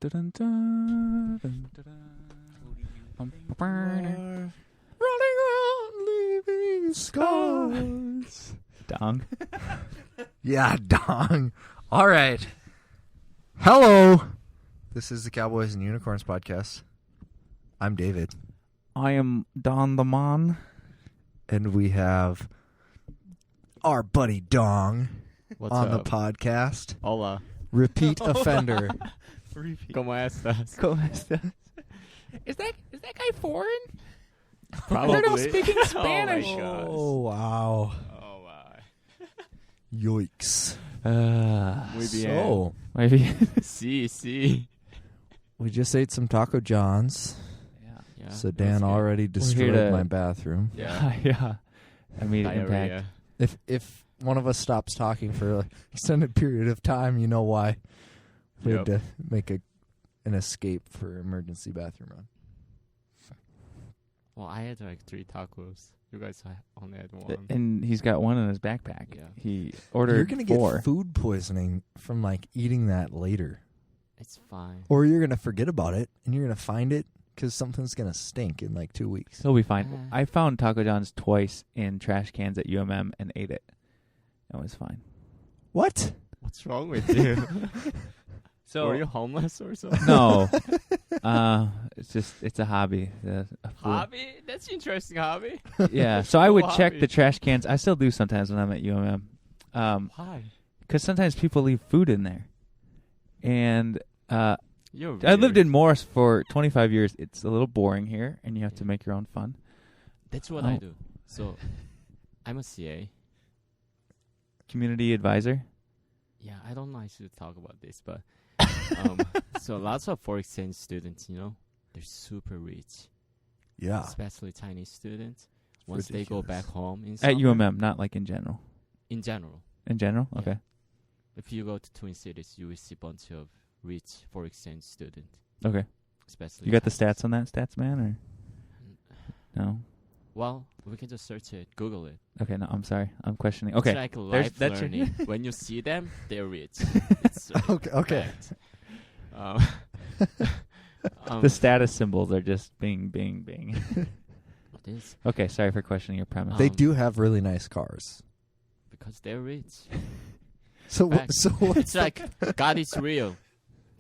dun, dun, dun, dun, dun. Rolling around, leaving scars. Dong. Yeah, dong. All right. Hello. This is the Cowboys and Unicorns podcast. I'm David. I am Don the Mon. And we have our buddy Dong What's on up? the podcast. Hola. Repeat offender. ¿Cómo estás? ¿Cómo estás? Is that guy foreign? Probably. They're not speaking Spanish. Oh, my gosh. Oh, wow. Oh, my. Yikes. Muy bien. So, Maybe. Sí. we just ate some Taco John's. Yeah. So it Dan was good. already here destroyed to- my bathroom. Yeah. Yeah. Immediate impact. Diarrhea. If one of us stops talking for an extended period of time, you know why. We had to make an escape for emergency bathroom run. Well, I had like 3 tacos. You guys only had 1. And he's got one in his backpack. Yeah. He ordered You're going to 4. get food poisoning from like eating that later. It's fine. Or you're going to forget about it and you're going to find it because something's going to stink in like 2 weeks. He'll be fine. I found Taco John's twice in trash cans at UMM and ate it. It was fine. What? What's wrong with you? So Were you homeless or something? no, it's a hobby. A food- Hobby? That's an interesting hobby. Yeah. So I would Cool check hobby. the trash cans. I still do sometimes when I'm at UMM. Why? Because sometimes people leave food in there, and You're I lived weird. in Morris for 25 years. It's a little boring here, and you have to make your own fun. That's what Oh. I do. So, I'm a CA. Community advisor. Yeah, I don't know I should talk about this, but so lots of foreign exchange students, they're super rich, Yeah. especially Chinese students. Once they go ridiculous. back home in At summer, UMM, not like in general. in general, In general, Yeah. okay. if you go to Twin Cities, you will see a bunch of rich foreign exchange students, Okay. especially. You got the Chinese. stats on that, stats man, or no? Well, we can just search it, Google it. Okay, no, I'm sorry. I'm questioning. Okay. It's like life that's your- learning. When you see them, they're rich. It's Okay. fact. The status symbols are just bing, bing, bing. It is Okay, sorry for questioning your premise. They do have really nice cars. because they're rich. So, Fact. so what's It's like God is real.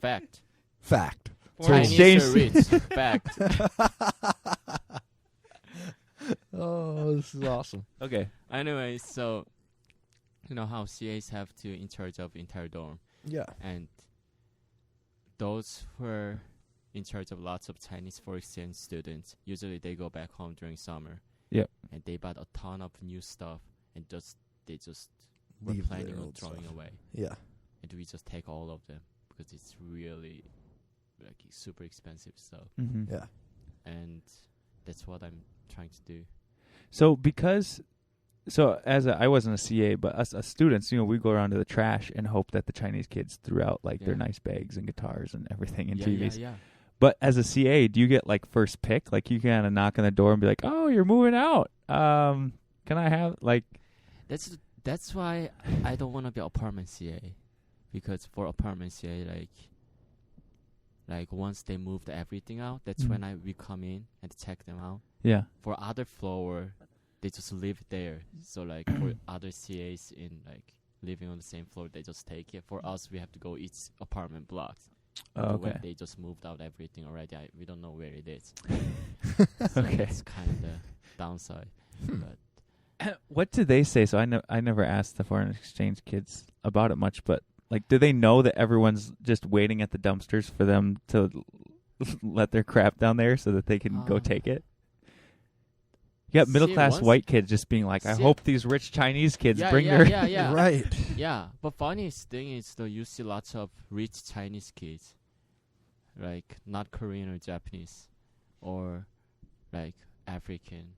Fact. fact? Foreign Chinese are exchange- rich. Fact. Oh, this is awesome. Okay. Anyway, so you know how CAs have to in charge of entire dorm, Yeah. and those who are in charge of lots of Chinese foreign exchange students, usually they go back home during summer. Yep. And they bought a ton of new stuff, and they just were Leave planning their on old throwing stuff. away. Yeah. And we just take all of them because it's really like super expensive stuff, Mm-hmm. Yeah. and that's what I'm trying to do. So I wasn't a CA, but us as students, we go around to the trash and hope that the Chinese kids threw out like their Yeah. nice bags and guitars and everything and yeah, TVs. yeah. But as a CA, do you get like first pick? Like you kind of knock on the door and be like, "Oh, you're moving out. Can I have like?" That's why I don't want to be apartment CA, because for apartment CA, like once they moved everything out, that's when we come in and check them out. Yeah. For other floor, they just live there. So like for other CAs in like living on the same floor, they just take it. For us, we have to go each apartment blocks. Oh, When okay. they just moved out everything already, we don't know where it is. Okay. That's kind of the downside. But What do they say? So I never asked the foreign exchange kids about it much, but like, do they know that everyone's just waiting at the dumpsters for them to let their crap down there so that they can go take it? You got See, middle class once- white kids just being like, I See- hope these rich Chinese kids yeah, bring yeah, their yeah, yeah. Right. Yeah, but funniest thing is though you see lots of rich Chinese kids, like not Korean or Japanese, or like African,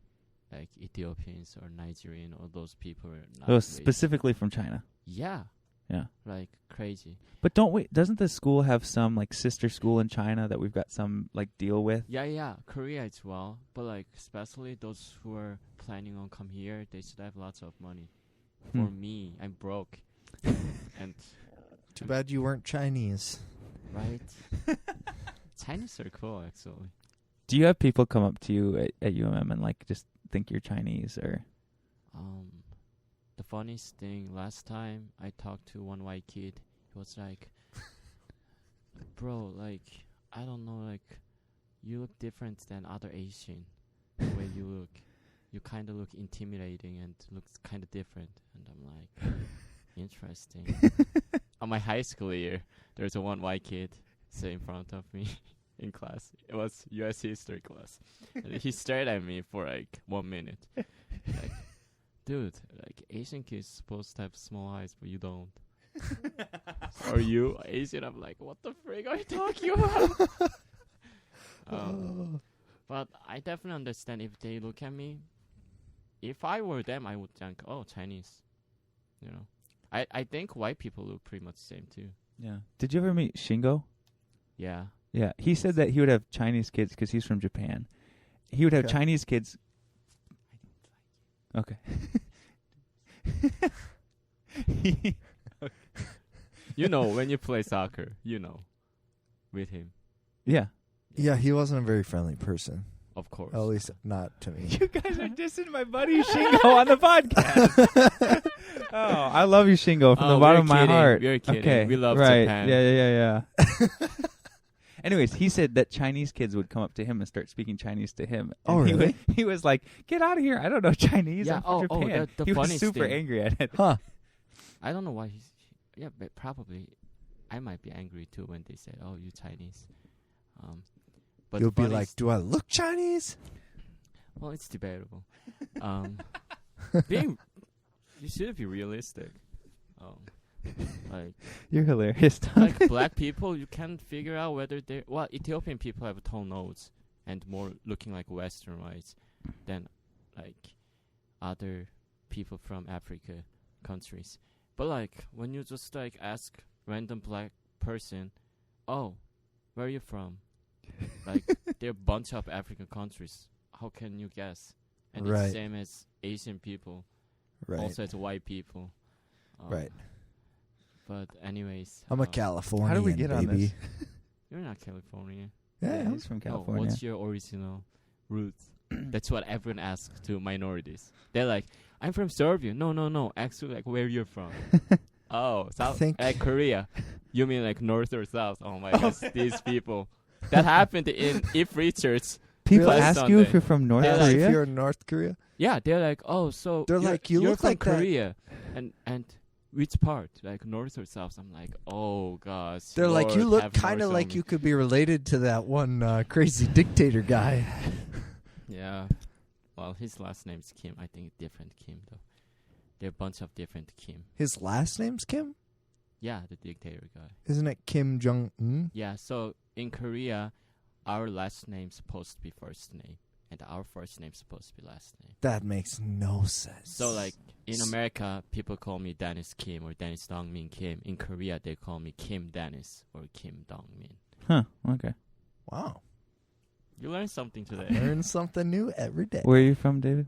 like Ethiopians or Nigerian, or those people are not Oh, rich. specifically from China. Yeah, Yeah. like crazy. But doesn't the school have some like sister school in China that we've got some like deal with? Yeah, Korea as well, but like especially those who are planning on come here, they should have lots of money. For me, I'm broke, and Too bad you weren't Chinese. right. Chinese are cool actually. Do you have people come up to you at UMM and like just think you're Chinese or? The funniest thing, last time I talked to one white kid, he was like, bro, like, I don't know, like, you look different than other Asian. The way you look. You kind of look intimidating and looks kind of different. And I'm like, interesting. On my high school year, there's a one white kid sitting in front of me in class. It was U.S. history class. And he stared at me for like 1 minute. Like, dude, like Asian kids supposed to have small eyes, but you don't. Are you Asian? I'm like, what the frick are you talking about? But I definitely understand if they look at me. If I were them, I would think, oh, Chinese. You know, I think white people look pretty much the same too. Yeah. Did you ever meet Shingo? Yeah. Yeah. He said that he would have Chinese kids because he's from Japan. He would have Okay. Chinese kids. Okay. You know, when you play soccer, you know, with him, Yeah. Yeah, he wasn't a very friendly person. of course. At least not to me. You guys are dissing my buddy Shingo on the podcast. Oh, I love you, Shingo, from the bottom of my heart. We're kidding. Okay, We love right. Japan. Yeah. Anyways, he said that Chinese kids would come up to him and start speaking Chinese to him. Oh, And really? He was like, "Get out of here! I don't know Chinese. Yeah, I'm from Japan." the He was funniest super thing. angry at it. Huh. I don't know why he's. Yeah, but probably, I might be angry too when they say, "Oh, you Chinese." But You'll the be like, funniest- do I look Chinese? well, it's debatable. You should be realistic. Like You're hilarious, Tom. like black people, you can't figure out whether they're Ethiopian people have a tall nose and more looking like Westernized than like other people from Africa countries. But like when you just like ask random black person, oh, where are you from? Like there are a bunch of African countries. How can you guess? And it's Right. the same as Asian people, Right. also as white people. Right. But anyways, I'm a Californian, How do we get on baby. this? you're not Californian. Yeah. He's from Oh, California. what's your original roots? That's what everyone asks to minorities. They're like, I'm from Serbia. No. Actually, like, where you're from? Oh, South, think- like Korea. You mean like North or South? Oh my gosh, these people. That happened in If Richards. People Really? ask you if Sunday. you're from North Yeah, Like, Korea. if you're in North Korea, Yeah, they're like, oh, so They're you're, like, you you're look from like that- Korea, and which part? Like North or South? I'm like, oh gosh. they're like, you Lord, look have kind of mercy on like me. you could be related to that one crazy dictator guy. Yeah. Well, his last name's Kim. I think different Kim though. There are a bunch of different Kim. His last name's Kim? Yeah, the dictator guy. Isn't it Kim Jong-un? Yeah, so in Korea, our last name's supposed to be first name, and our first name's supposed to be last name. That makes no sense. So like in America, people call me Dennis Kim or Dennis Dongmin Kim. In Korea, they call me Kim Dennis or Kim Dongmin. Huh. Okay. Wow. You learned something today. Learn something new every day. Where are you from, David?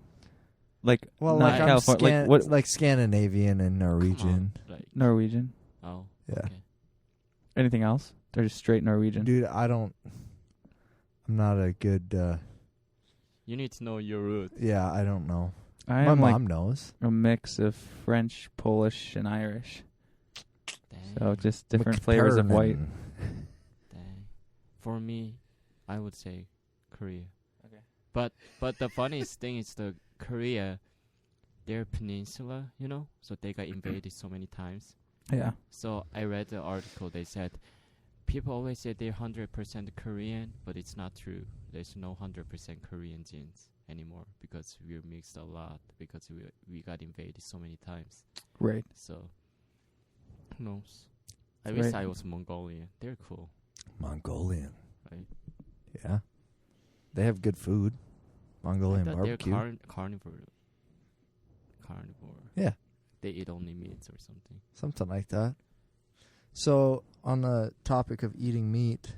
Like, Well, not like I'm California. Like what? like Scandinavian and Come on, Norwegian. like, Norwegian. oh, Yeah. okay. Anything else? They're just straight Norwegian. Dude, I'm not a good You need to know your roots. yeah, I don't know. I My am like mom knows. a mix of French, Polish, and Irish. Dang, So just different flavors of white. McPhernan. dang. For me, I would say Korea. Okay. But the funniest thing is the Korea, they're peninsula, you know, so they got invaded so many times. Yeah. So I read the article. They said people always say they're 100% Korean, but it's not true. There's no 100% Korean genes anymore because we're mixed a lot because we got invaded so many times. Right. So who knows? I wish Right. I was Mongolian. They're cool, Mongolian. right? Yeah. They have good food. Mongolian I thought they're barbecue. carnivore. Yeah. They eat only meats or something. Something like that. So, on the topic of eating meat,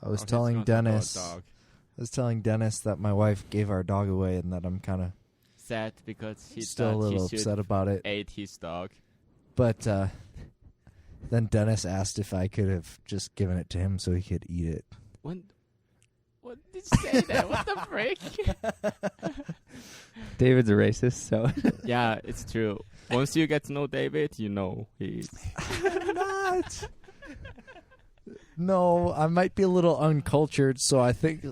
I was telling Dennis that my wife gave our dog away and that I'm kind of sad because he still a thought little he should upset about it. ate his dog. But then Dennis asked if I could have just given it to him so he could eat it. What did you say that? What the frick? David's a racist, so. Yeah, it's true. Once you get to know David, you know he's. I'm not. No, I might be a little uncultured, so I think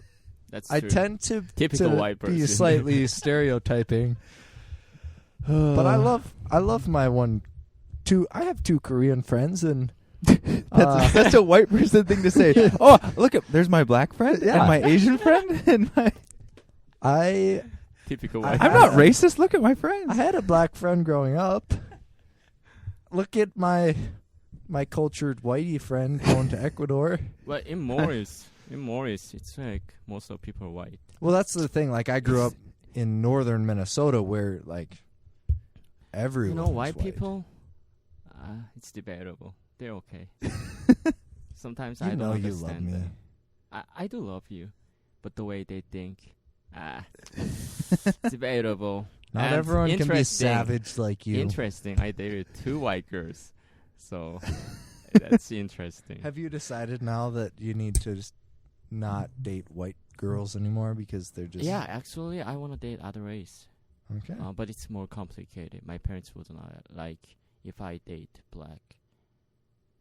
That's I true. tend to Typical white person. be slightly stereotyping. But I love my I have 2 Korean friends, and That's a white person thing to say. Oh, look, there's my black friend Yeah. and my Asian friend and my. Typical I white. I'm not racist. Look at my friends. I had a black friend growing up. Look at my cultured whitey friend going to Ecuador. But in Morris, it's like most of people are white. Well, that's the thing. Like, I grew up in northern Minnesota, where like everyone. You know, white people. It's debatable. They're okay. Sometimes I don't you understand love me. them. I do love you, but the way they think, debatable. Not And everyone can be interesting. savage like you. Interesting. I dated 2 white girls, so that's interesting. Have you decided now that you need to just not date white girls anymore because they're just Yeah, actually, I want to date other race, okay? but it's more complicated. My parents would not like if I date black.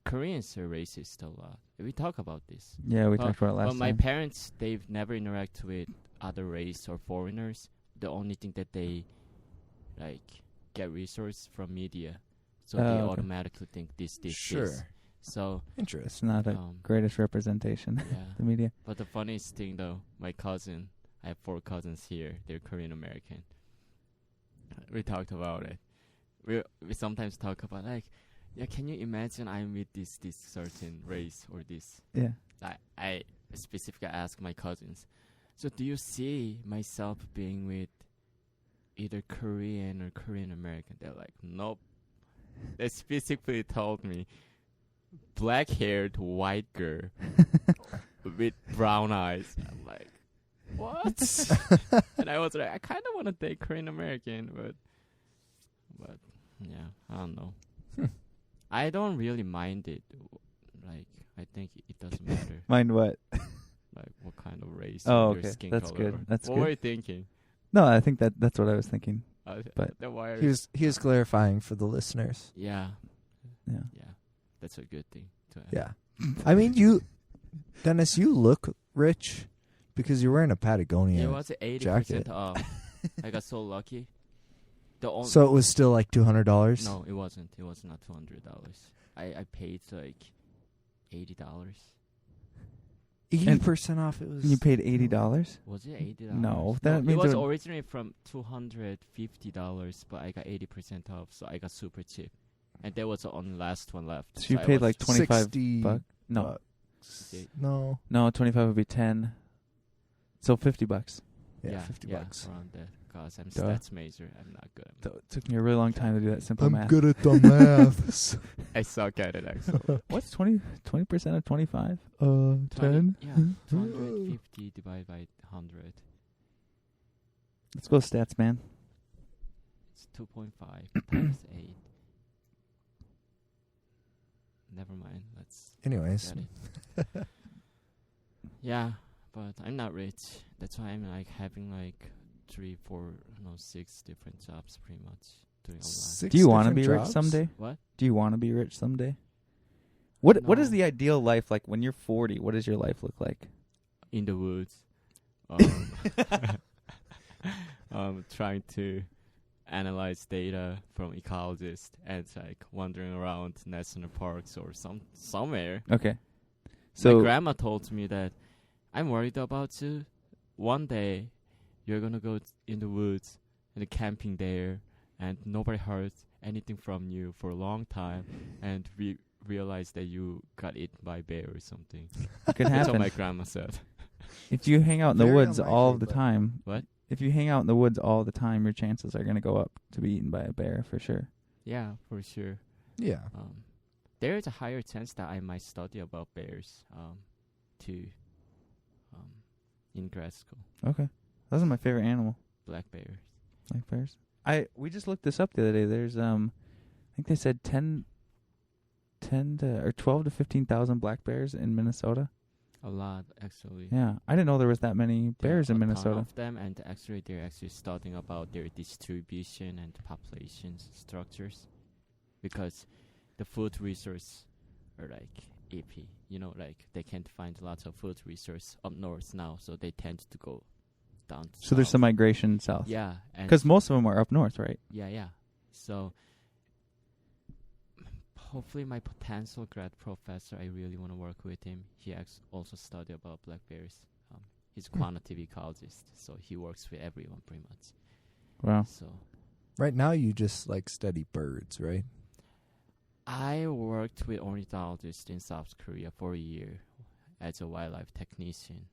Koreans are racist a lot. We talk about this. Yeah, we talked about it last But my time. parents, they've never interacted with other race or foreigners. The only thing that they like get resource from media, so they okay. automatically think this. Sure. So It's Interesting. not the greatest representation. yeah. The media. But the funniest thing though, my cousin, I have 4 cousins here. They're Korean American. We talked about it. We sometimes talk about like, yeah, can you imagine I'm with this certain race or this? Yeah. I specifically ask my cousins, so do you see myself being with either Korean or Korean American? They're like, nope. They specifically told me, black-haired white girl with brown eyes. I'm like, what? And I was like, I kind of want to date Korean American, but yeah, I don't know. I don't really mind it. Like, I think it doesn't matter. Mind what? Like, what kind of race Oh, or your okay. skin That's color. good. That's what good. were you thinking? No, I think that's what I was thinking. But- then why are He was clarifying for the listeners. yeah, Yeah. that's a good thing to have. Yeah. I mean, Dennis, you look rich because you're wearing a Patagonia. It was 80% jacket. off. I got so lucky. So it was still like $200? No, it wasn't. It was not $200. I paid like $80. 80% off. It was. You paid $80? Was it $80? No, that means it was it would- originally from $250, but I got 80% off, so I got super cheap. And there was the only last one left. So you I paid was like 25 $60 bucks? No. bucks. No. No, 25 would be 10. So $50. Yeah, $50. around that. Cause I'm Duh. stats major. I'm not good. So it took me a really long time to do that simple math. good at the maths. I suck at it actually. What's 20% of 25? 10. Yeah, 250 divided by 100. Let's go stats, man. It's 2.5 times 8. Never mind. Let's Anyways. get it. Yeah, but I'm not rich. That's why I'm like having like 3, 4, 6 different jobs pretty much doing a lot. 6 Do you want to different be rich jobs? someday? What? Do you want to be rich someday? What is No. the ideal life like when you're 40? What does your life look like? In the woods. Trying to analyze data from ecologists and like wandering around national parks or somewhere. Okay. My So grandma told me that I'm worried about you. One day you're gonna go in the woods and camping there, and nobody heard anything from you for a long time, and we realized that you got eaten by a bear or something. it could That's what happen. my grandma said. If you hang out in the Very woods all unlikely, the but- time. What? If you hang out in the woods all the time, your chances are going to go up to be eaten by a bear for sure. Yeah, for sure. Yeah. There is a higher chance that I might study about bears in grad school. Okay. Those are my favorite animal. Black bears. Like bears. We just looked this up the other day. There's I think they said 10 to or 12 to 15,000 black bears in Minnesota. A lot, actually. Yeah, I didn't know there was that many bears in There are a Minnesota. ton of them, and actually they're actually studying about their distribution and population structures, because the food resource are like iffy. You know, like they can't find lots of food resource up north now, so they tend to go down to So there's south. some migration south. Yeah, and Because most of them are up north, right? yeah. So hopefully my potential grad professor, I really want to work with him. He also study about black bears. He's a quantitative ecologist, so he works with everyone pretty much. Wow. So Right now, you just like study birds, right? I worked with ornithologists in South Korea for a year as a wildlife technician,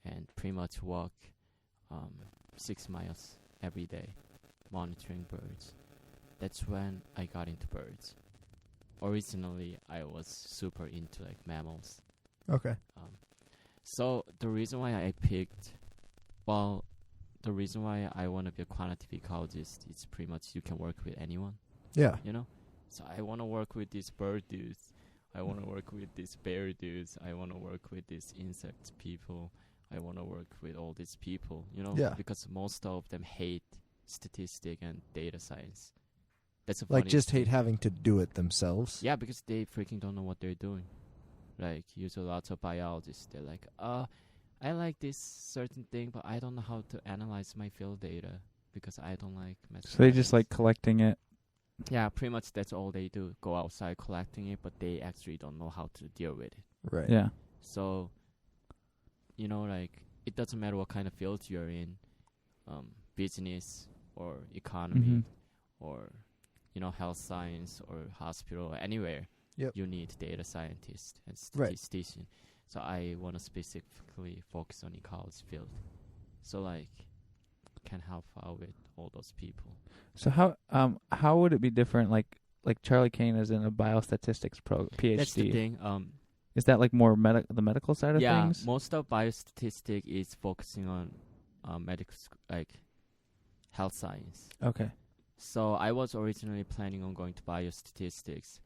and pretty much walk 6 miles every day monitoring birds. That's when I got into birds. Originally, I was super into like mammals. Okay. So the reason why I want to be a quantitative ecologist is pretty much you can work with anyone, Yeah. you know? So I want to work with these bird dudes. I want to work with these bear dudes. I want to work with these insect people. I want to work with all these people, you know? Yeah. Because most of them hate statistic and data science. That's a Like funny just thing. hate having to do it themselves. Yeah, because they freaking don't know what they're doing. Like, usually lots of biologists, they're like, I like this certain thing, but I don't know how to analyze my field data because I don't like mathematics. So they just like collecting it. Yeah, pretty much that's all they do. Go outside collecting it, but they actually don't know how to deal with it. Right. Yeah. So, you know, like, it doesn't matter what kind of field you're in, business or economy or, you know, health science or hospital or anywhere. Yep. You need data scientists and Right. statistician. So I want to specifically focus on ecology field. So like, can help out with all those people. So how would it be different? Like Charlie Kane is in a biostatistics PhD. That's the thing. Is that like more the medical side of Yeah, things? most of biostatistic is focusing on medical, like health science. Okay. So I was originally planning on going to biostatistics,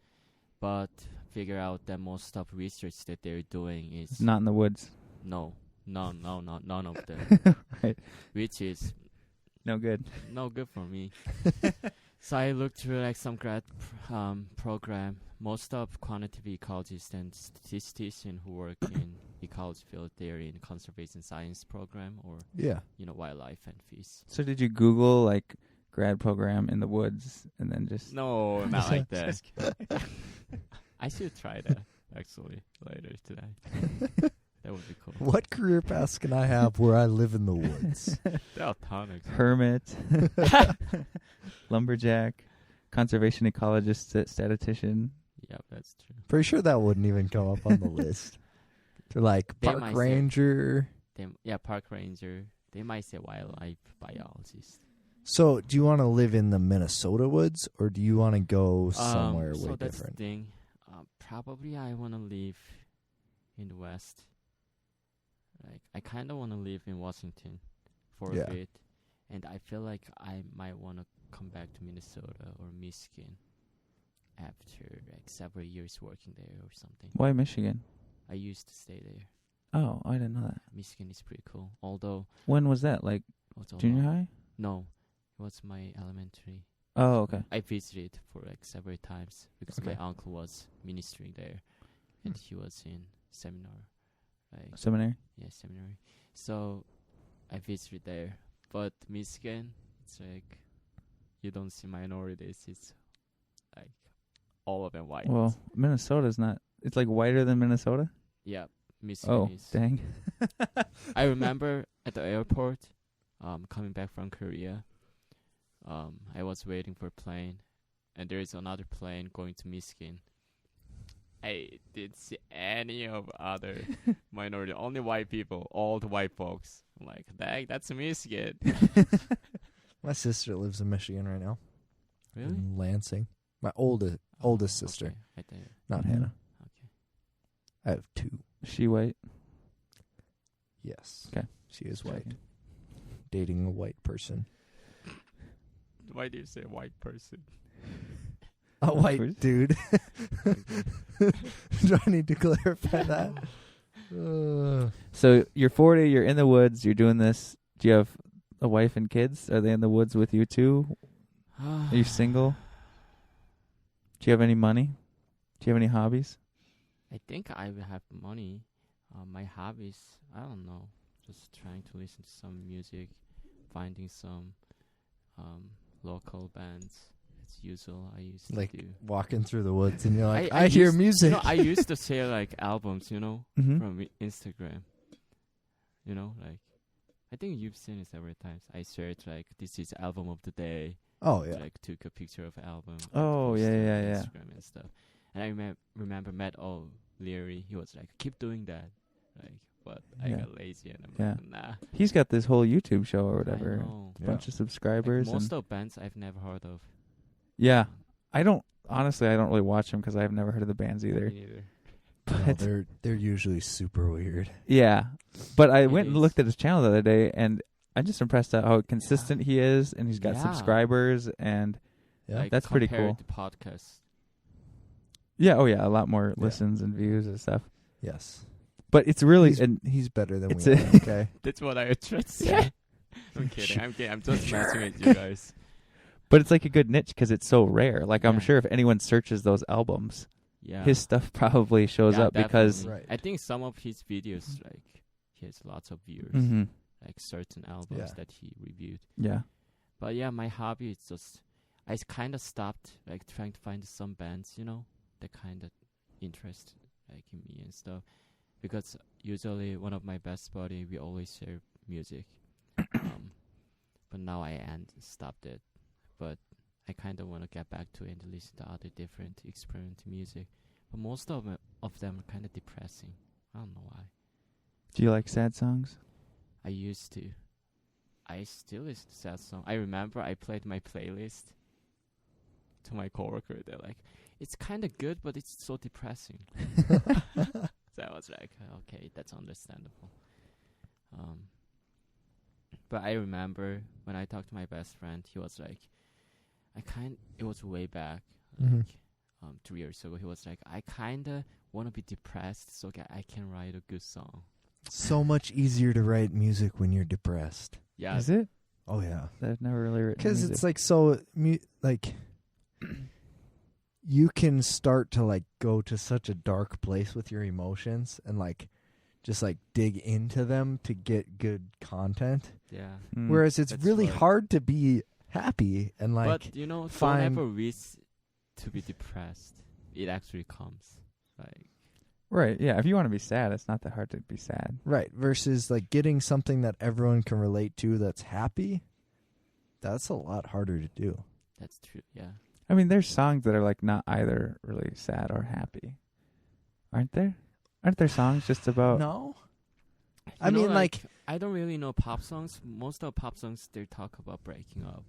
but figure out that most of research that they're doing is Not in the woods. none of them, Right. which is No good. no good for me. So I looked through like some grad program. Most of quantitative ecologists and statisticians who work in ecology field, they're in conservation science program or Yeah. you know, wildlife and fish. So did you Google like grad program in the woods and then just No, not like that. I should try that actually later today. That would be cool. What career paths can I have where I live in the woods? There are tons. hermit, lumberjack, conservation ecologist, statistician? Yeah, that's true. Pretty sure that wouldn't even come up on the list. They're like They park might say- ranger. Park ranger. They might say wildlife biologist. So, do you want to live in the Minnesota woods, or do you want to go somewhere So way that's different? the thing. Probably I want to live in the West. Like, I kind of want to live in Washington for Yeah. a bit. And I feel like I might want to come back to Minnesota or Michigan after like several years working there or something. Why Michigan? I used to stay there. Oh, I didn't know that. Michigan is pretty cool. Although, When was that? Like also junior high? No, it was my elementary. Oh, okay. I visited for like several times because Okay. my uncle was ministering there, and he was in seminar, like Seminary? seminary. So I visited there. But Michigan, it's like you don't see minorities. It's like all of them white. Well, Minnesota's not. It's like whiter than Minnesota? Yeah, Michigan Oh, is. dang. I remember at the airport, coming back from Korea. I was waiting for a plane, and there is another plane going to Michigan. I didn't see any of other minority, only white people, all the white folks. I'm like, dang, that's Michigan. My sister lives in Michigan right now. Really? In Lansing. My oldest sister, Okay, right there. not Mhm. Hannah. Okay. I have two. She white? Yes. 'Kay. She is Just white. checking. Dating a white person. Why do you say white person? A white person? dude. Do I need to clarify that? So you're 40, you're in the woods, you're doing this. Do you have a wife and kids? Are they in the woods with you too? Are you single? Do you have any money? Do you have any hobbies? I think I will have money. My hobbies, I don't know. Just trying to listen to some music, finding some local bands. It's usual. I used Like to do. walking through the woods and you're like, I hear music. You know, I used to say like albums, Mm-hmm. from Instagram. Like I think you've seen it several times. I shared like this is album of the day. Oh yeah. Like took a picture of album. and Oh, posted yeah, on yeah, yeah. Instagram and stuff. And I remember Matt O'Leary. He was like, keep doing that. Like, but I Yeah. got lazy and I'm Yeah. like, nah. He's got this whole YouTube show or I whatever. know. Yeah. Bunch of Like, subscribers. most and of bands I've never heard of. yeah. I don't really watch them because I've never heard of the bands either. Me neither. No, But they're usually super weird. yeah. But I It went and is. looked at his channel the other day, and I'm just impressed at how consistent he is, and he's got Yeah. subscribers, and Yeah. Like, That's pretty compared cool. to podcasts. yeah, oh yeah, a lot more Yeah. listens and views and stuff. Yes. But it's really He's, and he's better than it's we a- are. Okay. That's what I was trying to say. Yeah. I'm kidding. I'm just messing with you guys. but it's like a good niche because it's so rare. Like I'm Yeah. sure if anyone searches those albums, Yeah. his stuff probably shows Yeah, up because definitely. Right. I think some of his videos, like, he has lots of viewers. Mhm. Like certain albums Yeah. that he reviewed. yeah. But yeah, my hobby is just I kind of stopped like trying to find some bands, that kind of interest like in me and stuff. Because usually one of my best buddy, we always share music. But now I stopped it. But I kind of want to get back to it and listen to other different experimental music. But most of them are kind of depressing. I don't know why. Do you like sad songs? I used to. I still listen to sad song. I remember I played my playlist to my coworker. They're like, "It's kind of good, but it's so depressing." So I was like, "Okay, that's understandable." But I remember when I talked to my best friend, he was like, it was way back, Mhm. 3 years ago. He was like, "I kind of want to be depressed so I can write a good song." So much easier to write music when you're depressed. Yeah, Is it? Oh yeah. I've never really written Because music. it's like so like you can start to like go to such a dark place with your emotions and like just like dig into them to get good content. yeah. Mm. Whereas it's That's really right. hard to be happy and like But don't find- ever wish to be depressed. It actually comes. Like, Right, yeah. If you want to be sad, it's not that hard to be sad. right versus like getting something that everyone can relate to that's happy. That's a lot harder to do. that's true. Yeah. I mean, there's songs that are like not either really sad or happy. Aren't there? Aren't there songs just about No. You I know, mean, like- I don't really know pop songs. Most of pop songs they talk about breaking up.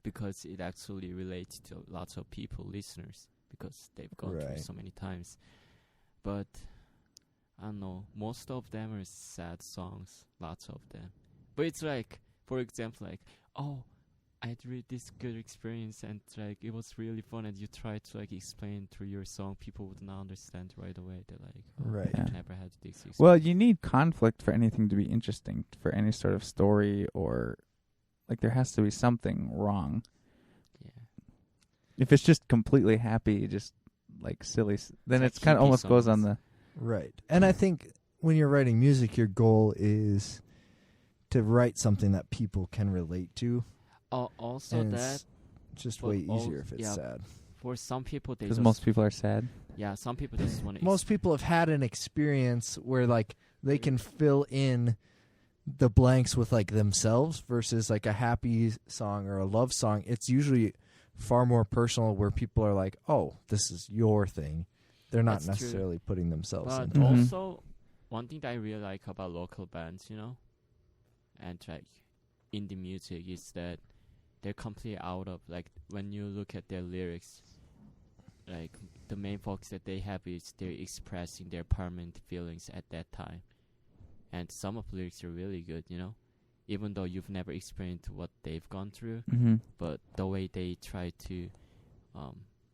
Because it actually relates to lots of people, listeners, because they've gone through Right. so many times. But I don't know. Most of them are sad songs. Lots of them. But it's like, for example, like, oh, I had really this good experience and like it was really fun, and you try to like explain through your song, people would not understand right away. They're like, oh, Right. Yeah. I've never had this experience. Well, you need conflict for anything to be interesting, for any sort of story, or like there has to be something wrong. yeah. If it's just completely happy, just like silly, then It's it's like kind of hippie almost goes on songs. the Right. And I think when you're writing music, your goal is to write something that people can relate to. Also and that it's just but way al- easier if it's yeah. sad. for some people they because just most people are sad. some people just want to Most people have had an experience where like they can fill in the blanks with like themselves versus like a happy song or a love song. It's usually far more personal where people are like, "Oh, this is your thing." They're not That's true. necessarily putting themselves But into Mhm. it. also, one thing that I really like about local bands, and like indie music is that they're completely out of like when you look at their lyrics, like the main focus that they have is they're expressing their permanent feelings at that time, and some of the lyrics are really good, even though you've never experienced what they've gone through, Mm-hmm. but the way they try to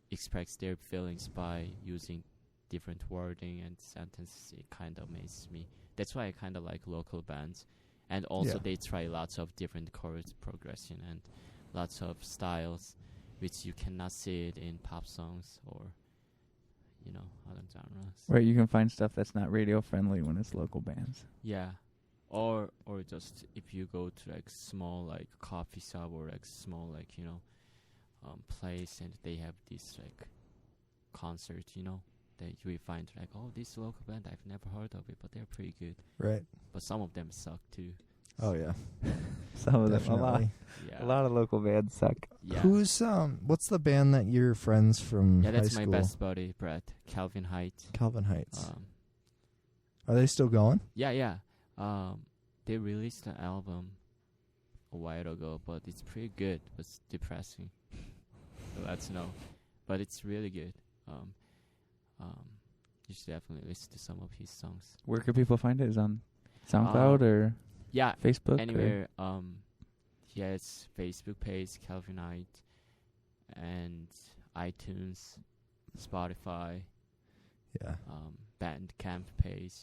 express their feelings by using different wording and sentences, it kind of amazes me. That's why I kind of like local bands. And also they try lots of different chord progression and lots of styles, which you cannot see it in pop songs or, other genres. Where you can find stuff that's not radio friendly when it's local bands. Yeah. Or just if you go to like small like coffee shop or like small like, place and they have this like concert, that you will find like, oh, this local band, I've never heard of it, but they're pretty good. Right. But some of them suck too. Oh yeah. Some of them, Yeah. a lot of local bands suck. Yeah. Who's what's the band that your friends from Yeah, that's high my school? best buddy, Brett. Calvin Heights. Calvin Heights. Um, Are they still going? yeah. They released an album a while ago, but it's pretty good. But it's depressing. So let's know. But it's really good. You should definitely listen to some of his songs. Where can people find it? Is it on SoundCloud or Yeah, Facebook? anywhere. He has Facebook page, Calvin Knight, and iTunes, Spotify, Yeah. Bandcamp page.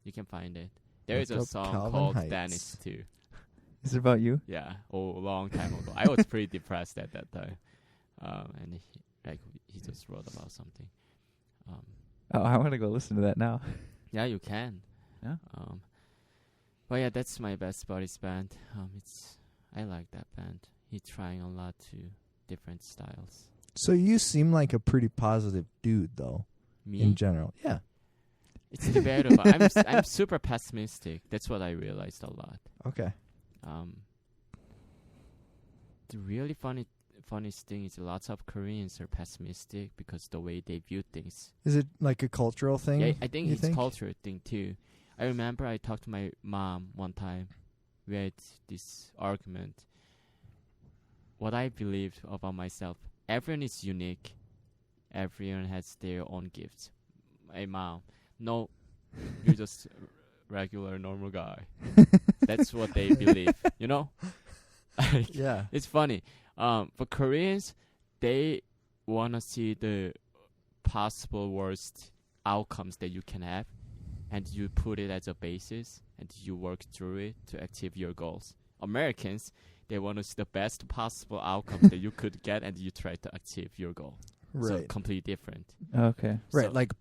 You can find it. There is Look a up song Calvin called Heights. Dennis too. Is it about you? Yeah, a long time ago. I was pretty depressed at that time, and he just wrote about something. Oh, I want to go listen to that now. Yeah, you can. Yeah. But yeah, that's my best buddy's band. I like that band. He's trying a lot to different styles. So you seem like a pretty positive dude, though, Me, in general. Yeah. it's debatable. I'm super pessimistic. That's what I realized a lot. Okay. The really funniest thing is lots of Koreans are pessimistic because the way they view things. Is it like a cultural thing? Yeah, I think you it's a cultural thing too. I remember I talked to my mom one time. We had this argument. What I believed about myself, everyone is unique. Everyone has their own gifts. My mom, no, you're just a regular normal guy. That's what they believe, Like, Yeah. it's funny. For Koreans, they want to see the possible worst outcomes that you can have, and you put it as a basis, and you work through it to achieve your goals. Americans, they want to see the best possible outcomes that you could get, and you try to achieve your goal. So Right. completely different. Okay. Right. So- Like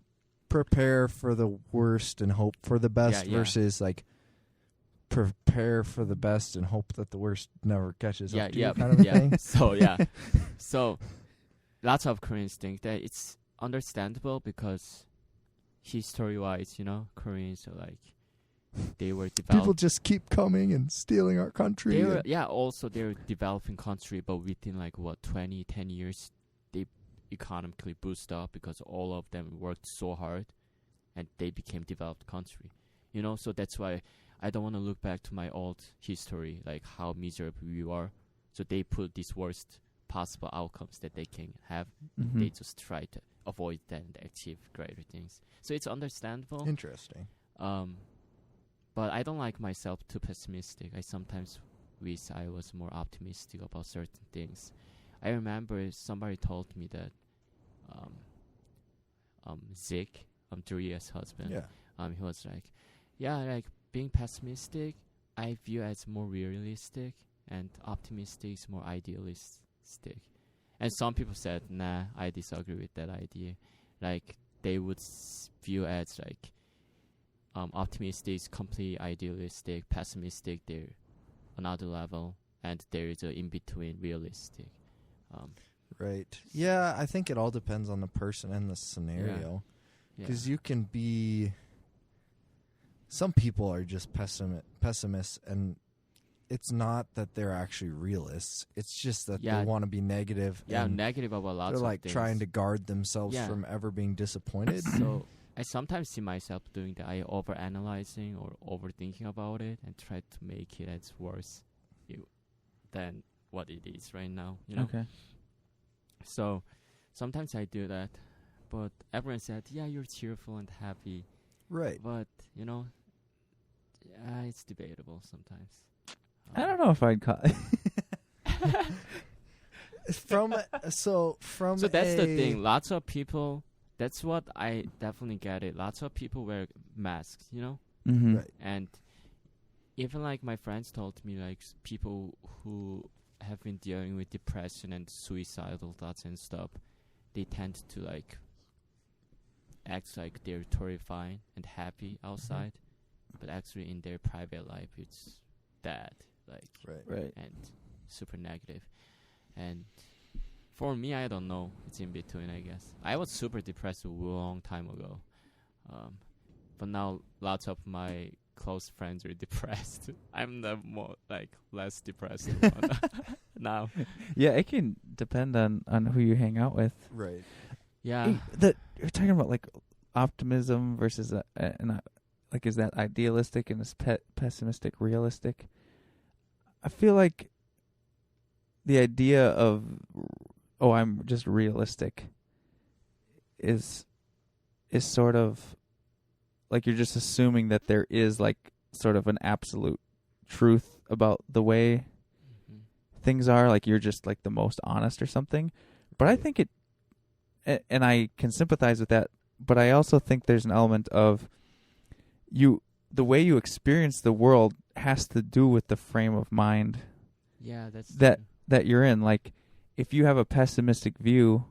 prepare for the worst and hope for the best Yeah. versus like prepare for the best and hope that the worst never catches up to you kind of a thing. So lots of Koreans think that it's understandable because history-wise, Koreans are like, they were People developed. just keep coming and stealing our country. They were, and- yeah, also they're developing country, but within 10 years, they economically boost up because all of them worked so hard, and they became developed country. So that's why I don't want to look back to my old history, like how miserable we are. So they put these worst possible outcomes that they can have. Mm-hmm. They just try to avoid that and achieve greater things. So it's understandable. Interesting. But I don't like myself too pessimistic. I sometimes wish I was more optimistic about certain things. I remember somebody told me that Zeke, Julia's husband, Yeah. he was like, yeah, like being pessimistic, I view as more realistic, and optimistic is more idealistic. And some people said, nah, I disagree with that idea. Like they would view as like optimistic is completely idealistic, pessimistic they're another level, and there is a in between realistic. Right. Yeah, I think it all depends on the person and the scenario. Because you can be... Some people are just pessimists, and it's not that they're actually realists. It's just that they want to be negative. Yeah, and negative about lots of they're like things. trying to guard themselves from ever being disappointed. So I sometimes see myself doing that. I overanalyzing or overthinking about it and try to make it as worse than what it is right now. Okay. So sometimes I do that, but everyone said, "Yeah, you're cheerful and happy." Right. But it's debatable sometimes. I don't know if I'd call So that's the thing. Lots of people that's what I definitely get it. Lots of people wear masks, you know, Mm-hmm. Right. and even like my friends told me, like people who have been dealing with depression and suicidal thoughts and stuff, they tend to like act like they're terrifying and happy outside, but actually in their private life it's bad, like Right. Right. and super negative. And for me, I don't know. It's in between, I guess. I was super depressed a long time ago, but now lots of my close friends are depressed. I'm the more like less depressed one now. Yeah, it can depend on who you hang out with. Right. Yeah, You're talking about like optimism versus like, is that idealistic and is pessimistic realistic? I feel like the idea of I'm just realistic is sort of like you're just assuming that there is like sort of an absolute truth about the way things are, like you're just like the most honest or something. But I think and I can sympathize with that, but I also think there's an element of the way you experience the world has to do with the frame of mind yeah, that's that true. that you're in. Like if you have a pessimistic view,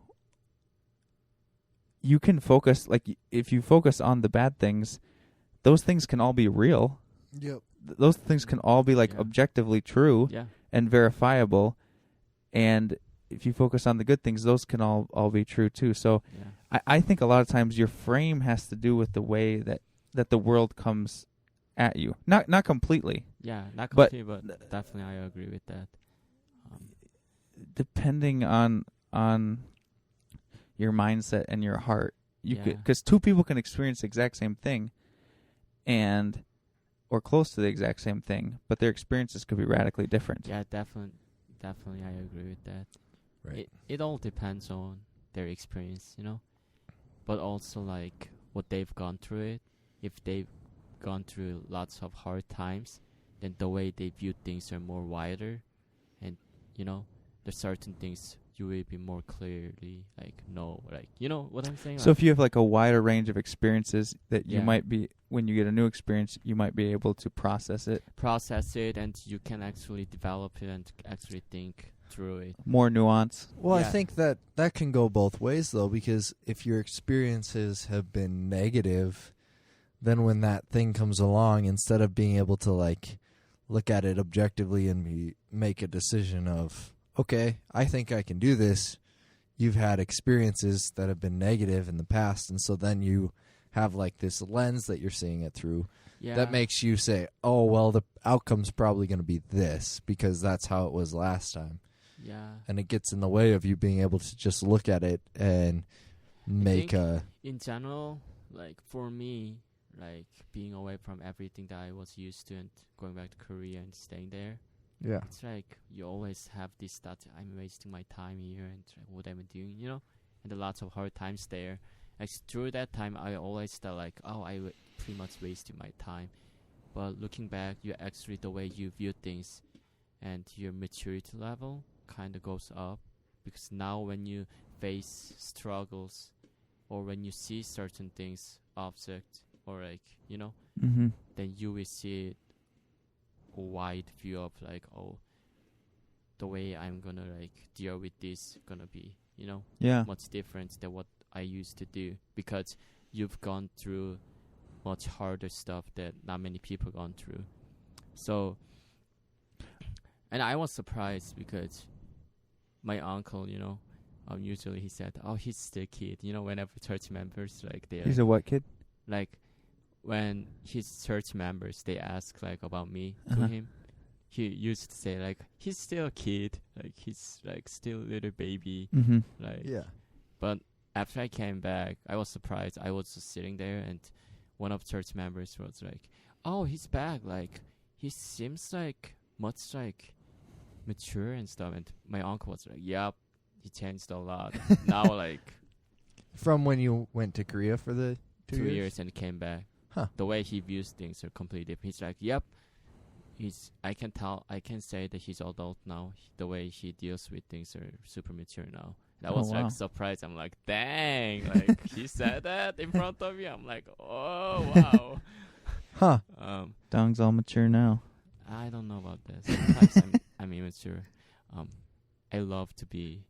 you can focus, like if you focus on the bad things, those things can all be real. Yep. Those things can all be like Yeah. objectively true Yeah, and verifiable. And if you focus on the good things, those can all be true too. So yeah, I think a lot of times your frame has to do with the way that the world comes at you. Not completely. yeah. Not But- completely, but definitely I agree with that. Depending on your mindset and your heart, you Yeah. could, because two people can experience the exact same thing, or close to the exact same thing, but their experiences could be radically different. Yeah, definitely I agree with that. Right. It all depends on their experience, you know, but also like what they've gone through it. If they've gone through lots of hard times, then the way they view things are more wider, and you know, there's certain things you will be more clearly like know, like you know what I'm saying. So if you have like a wider range of experiences that you Yeah. might be, when you get a new experience, you might be able to process it process it, and you can actually develop it and actually think through it. more nuance. Well, I Yeah. think that can go both ways, though, because if your experiences have been negative, then when that thing comes along, instead of being able to, like, look at it objectively and make a decision of, okay, I think I can do this, you've had experiences that have been negative in the past, and so then you have, like, this lens that you're seeing it through Yeah, that makes you say, oh, well, the outcome's probably going to be this because that's how it was last time. yeah. And it gets in the way of you being able to just look at it and make think- a In general, like for me, like being away from everything that I was used to and going back to Korea and staying there, yeah. it's like you always have this thought, I'm wasting my time here and what am I doing, you know? And there are lots of hard times there. Like through that time, I always thought like, oh, pretty much wasted my time. But looking back, you actually, the way you view things and your maturity level kind of goes up, because now when you face struggles or when you see certain things, object, or like, you know, Mm-hmm. then you will see a wide view of like, oh, the way I'm gonna like deal with this gonna be, you know, Yeah. much different than what I used to do, because you've gone through much harder stuff that not many people gone through. So, and I was surprised because my uncle, you know, usually he said, oh, he's still a kid, you know, whenever church members like they He's a what kid? like when his church members they ask like about me Uh-huh. to him, he used to say like he's still a kid, like he's like still a little baby, Mm-hmm. like. Yeah. But after I came back, I was surprised. I was just sitting there, and one of church members was like, "Oh, he's back! Like he seems like much like mature and stuff." And my uncle was like, "Yep, he changed a lot now." Like From when you went to Korea for the 2 years? 2 years and came back. Huh. The way he views things are completely different. He's like, yep. I can say that he's adult now. The way he deals with things are super mature now. And That Oh, was wow. like surprise. I'm like, dang, like he said that in front of me. I'm like, oh wow. Huh. Dong's all mature now. I don't know about that. Sometimes I'm immature. I love to be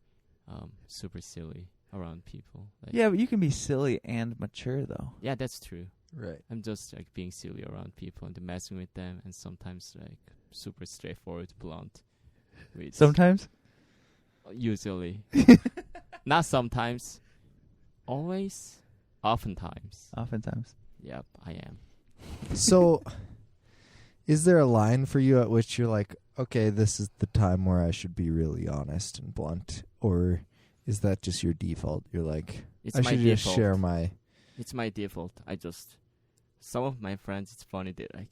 super silly around people. Like, Yeah, but you can be silly and mature though. yeah, that's true. Right. I'm just like being silly around people and messing with them, and sometimes like super straightforward, blunt. With Sometimes. usually, not sometimes, always, oftentimes. Oftentimes. Yep, I am. So, is there a line for you at which you're like, okay, this is the time where I should be really honest and blunt? Or is that just your default? You're like, It's I my should just default. share my... It's my default. Some of my friends, it's funny, they're like,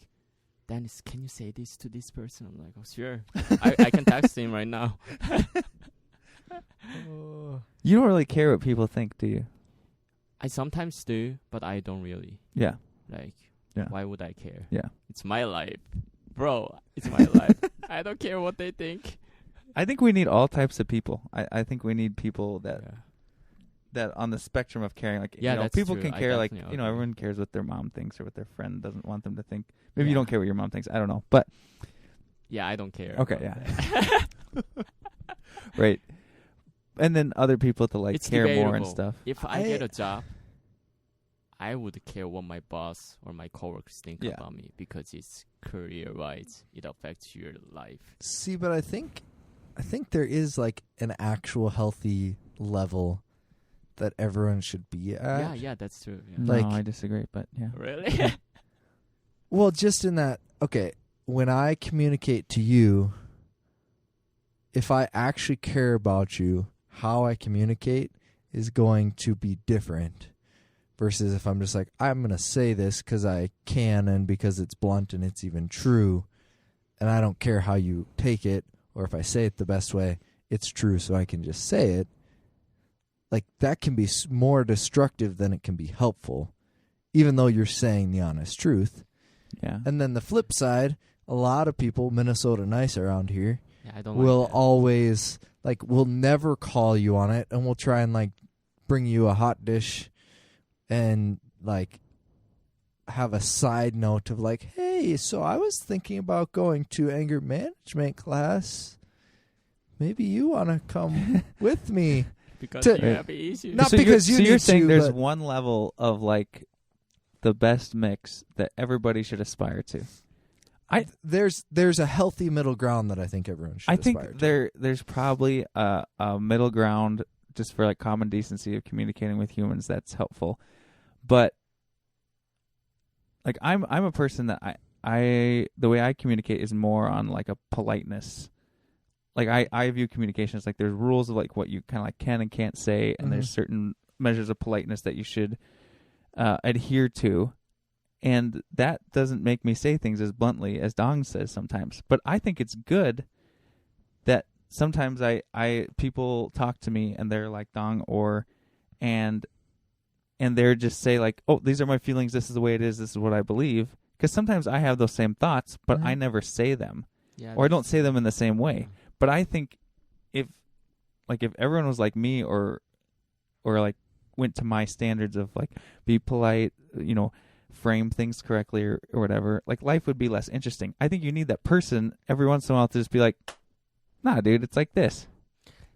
Dennis, can you say this to this person? I'm like, oh, sure. I can text him right now. You don't really care what people think, do you? I sometimes do, but I don't really. Yeah. Like, Yeah. why would I care? Yeah. It's my life. Bro, it's my life. I don't care what they think. I think we need all types of people. I think we need people that Yeah. that on the spectrum of caring. Like, Yeah, you know, that's people true. can I care. Like, definitely you know, agree. everyone cares what their mom thinks or what their friend doesn't want them to think. Maybe you Yeah. don't care what your mom thinks. I don't know. But Yeah, I don't care. okay, about yeah. that. Right. And then other people to like It's care more and debatable. stuff. If I get a job, I would care what my boss or my coworkers think Yeah. about me, because it's career-wise. It affects your life. See, but I think there is like an actual healthy level that everyone should be at. Yeah, that's true. Yeah. No, Like- I disagree, but yeah. Really? Well, just in that, okay, when I communicate to you, if I actually care about you, how I communicate is going to be different versus if I'm just like, I'm going to say this because I can and because it's blunt and it's even true, and I don't care how you take it, or if I say it the best way, it's true, so I can just say it. Like, that can be more destructive than it can be helpful, even though you're saying the honest truth. Yeah. And then the flip side, a lot of people, Minnesota nice around here, Yeah, I don't will like that. always, like, will never call you on it, and will try and, like, bring you a hot dish and, like, have a side note of, like, hey, so I was thinking about going to anger management class. Maybe you want to come with me. Because to- you have issues. Not so because you're, you so you're need saying to, there's but- one level of like the best mix that everybody should aspire to. There's a healthy middle ground that I think everyone should I aspire think to. there's probably a middle ground just for like common decency of communicating with humans that's helpful. But like I'm a person that I the way I communicate is more on like a politeness. Like I view communication as like there's rules of like what you kind of like can and can't say, and there's certain measures of politeness that you should adhere to. And that doesn't make me say things as bluntly as Dong says sometimes. But I think it's good that sometimes I people talk to me and they're like Dong and they're just say like, oh, these are my feelings, this is the way it is, this is what I believe. Because sometimes I have those same thoughts, but I never say them. Yeah, Or I don't that's- say them in the same way. But I think if everyone was like me or like went to my standards of like be polite, you know, frame things correctly or whatever, like life would be less interesting. I think you need that person every once in a while to just be like, nah, dude, it's like this.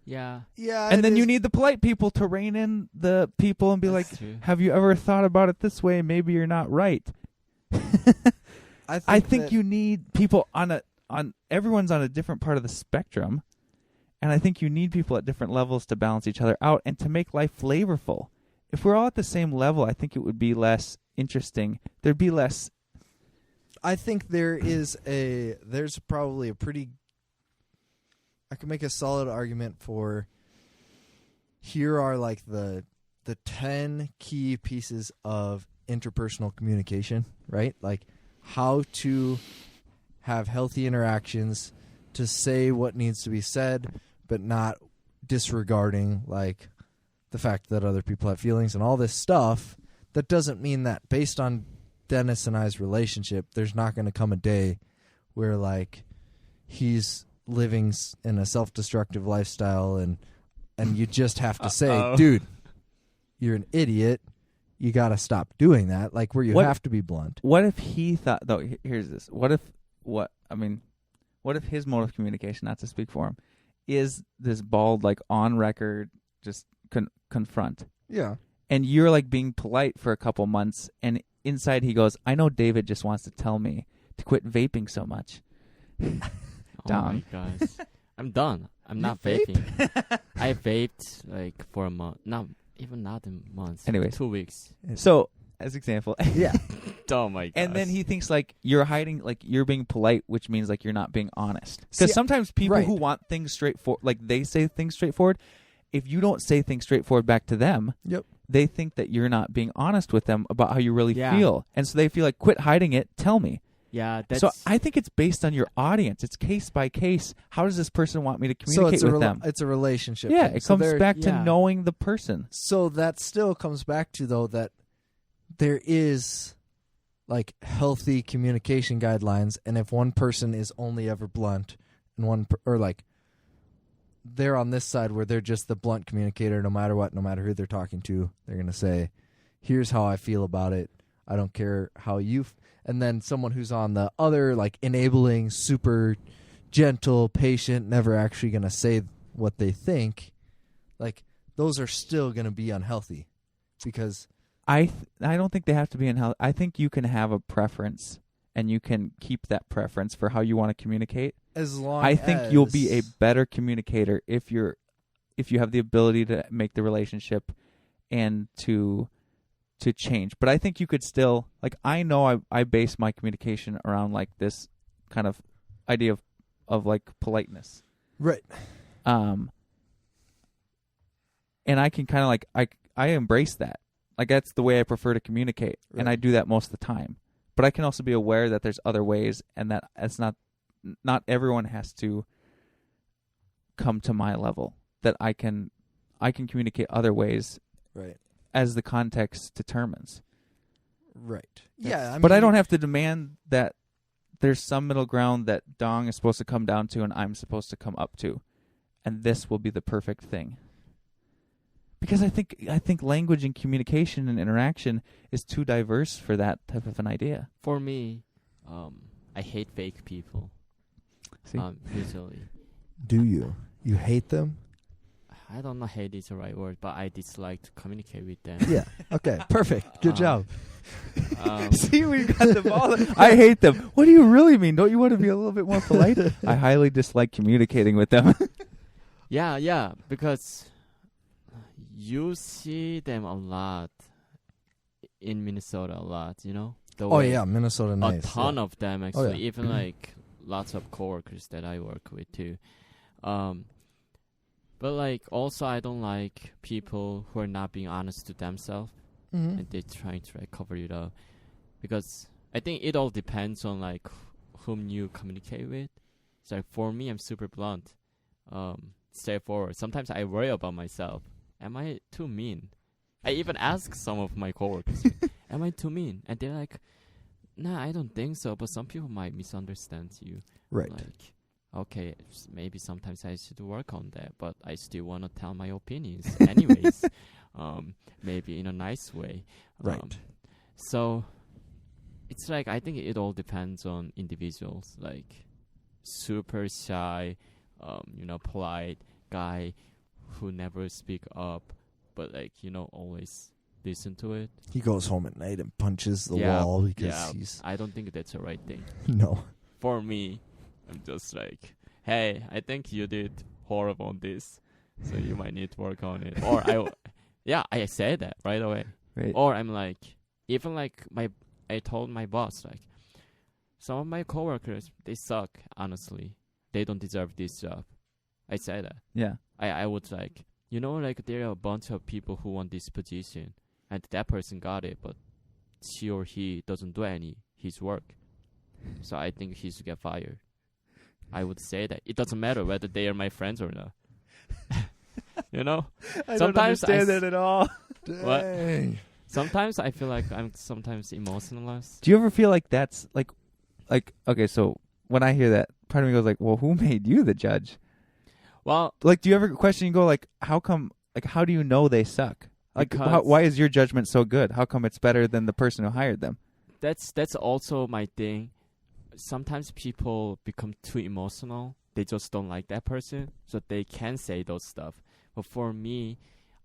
Yeah, Yeah, And it then you is- need the polite people to rein in the people and be that's like, true. have you ever thought about it this way? Maybe you're not right. I think that- you need people on everyone's on a different part of the spectrum, and I think you need people at different levels to balance each other out and to make life flavorful. If we're all at the same level, I think it would be less interesting. There'd be less. I think there's probably a pretty, I can make a solid argument for, here are like the 10 key pieces of interpersonal communication, right? Like how to have healthy interactions, to say what needs to be said, but not disregarding like the fact that other people have feelings and all this stuff. That doesn't mean that based on Dennis and I's relationship, there's not going to come a day where like he's living in a self-destructive lifestyle and and you just have to say, Uh-oh. dude, you're an idiot. You got to stop doing that. Like where you What- have to be blunt. What if he thought? Though, here's this. What if his mode of communication, not to speak for him, is this bald, like on record, just confront, Yeah. and you're like being polite for a couple months, and inside he goes, "I know David just wants to tell me to quit vaping so much." Oh Dong. my gosh. I'm done. I'm not vape? vaping. I vaped like for a month. Not a month. Anyways. 2 weeks. So, as example, Yeah. Oh my gosh. and then he thinks like you're hiding, like you're being polite, which means like you're not being honest. Because See, sometimes people right. who want things straightforward, like they say things straightforward, if you don't say things straightforward back to them, Yep. they think that you're not being honest with them about how you really Yeah. feel. And so they feel like, quit hiding it, tell me. Yeah, that's So I think it's based on your audience. It's case by case. How does this person want me to So communicate it's a with them? it's a relationship. Yeah, thing. it So comes there- back to yeah. knowing the person. So that still comes back to though that there is like healthy communication guidelines, and if one person is only ever blunt and or like they're on this side where they're just the blunt communicator, no matter what, no matter who they're talking to, they're gonna say, "Here's how I feel about it. I don't care how you." And then someone who's on the other, like enabling, super gentle, patient, never actually gonna say what they think, like those are still gonna be unhealthy, because I don't think they have to be in hell. I think you can have a preference, and you can keep that preference for how you want to communicate. as long I think as you'll be a better communicator if you have the ability to make the relationship and to change. But I think you could still, like, I know I base my communication around like this kind of idea of like politeness. right. And I can kind of like I embrace that. Like that's the way I prefer to communicate, and Right. I do that most of the time. But I can also be aware that there's other ways, and that it's not everyone has to come to my level. That I can communicate other ways Right. as the context determines. Right. Yeah. But I don't have to demand that there's some middle ground that Dong is supposed to come down to and I'm supposed to come up to, and this will be the perfect thing. Because I think language and communication and interaction is too diverse for that type of an idea. for me. I hate fake people. See? Usually. Do you? You hate them? I don't know hate is the right word, but I dislike to communicate with them. Yeah. Okay. Perfect. Good job. See, we got the ball. I hate them. What do you really mean? Don't you want to be a little bit more polite? I highly dislike communicating with them. Yeah, because you see them a lot in Minnesota, a lot, you know? The Oh way yeah, Minnesota nice. a ton yeah. of them, actually. yeah. Even like lots of coworkers that I work with too. But like also I don't like people who are not being honest to themselves Mhm. and they're trying to like cover it up, because I think it all depends on like whom you communicate with. So like, for me, I'm super blunt, straightforward. Sometimes I worry about myself. Am I too mean? I even ask some of my coworkers, am I too mean? And they're like, nah, I don't think so, but some people might misunderstand you. Right. Like, okay, maybe sometimes I should work on that, but I still want to tell my opinions anyways. Maybe in a nice way. Right. So it's like, I think it all depends on individuals. Like super shy, polite guy who never speak up, but like, always listen to it. He goes home at night and punches the Yeah, wall because yeah. he's I don't think that's the right thing. no. For me, I'm just like, hey, I think you did horrible on this, so you might need to work on it. Or I say that right away. Right. Or I'm like, even like I told my boss, like, some of my coworkers, they suck, honestly. They don't deserve this job. I say that. Yeah. I would like, like there are a bunch of people who want this position, and that person got it, but she or he doesn't do his work. So I think he should get fired. I would say that. It doesn't matter whether they are my friends or not. I Sometimes don't understand that at all. What? Dang. Sometimes I feel like I'm sometimes emotionless. Do you ever feel like that's like okay, so when I hear that, part of me goes like, well, who made you the judge? Well, Like, do you ever question? You go like, how come? Like, how do you know they suck? Like, why is your judgment so good? How come it's better than the person who hired them? that's also my thing. Sometimes people become too emotional. They just don't like that person, so they can say those stuff. But for me,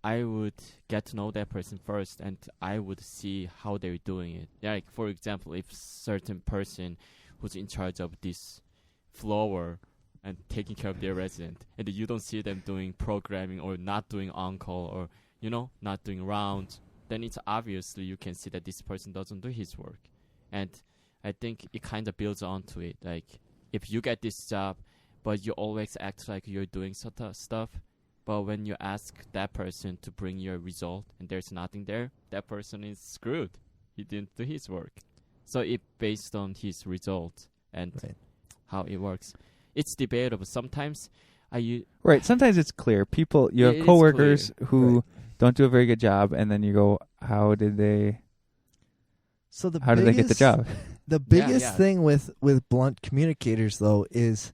I would get to know that person first, and I would see how they're doing it. Like, for example, if certain person who's in charge of this floor and taking care of their resident, and you don't see them doing programming or not doing on-call or, not doing rounds, then it's obviously you can see that this person doesn't do his work. And I think it kind of builds onto it. Like, if you get this job, but you always act like you're doing stuff, but when you ask that person to bring your result and there's nothing there, that person is screwed. He didn't do his work. So it based on his result and how it works. It's debatable. Sometimes Sometimes it's clear. People, you have coworkers who don't do a very good job, and then you go, how did they get the job? The biggest thing with blunt communicators, though, is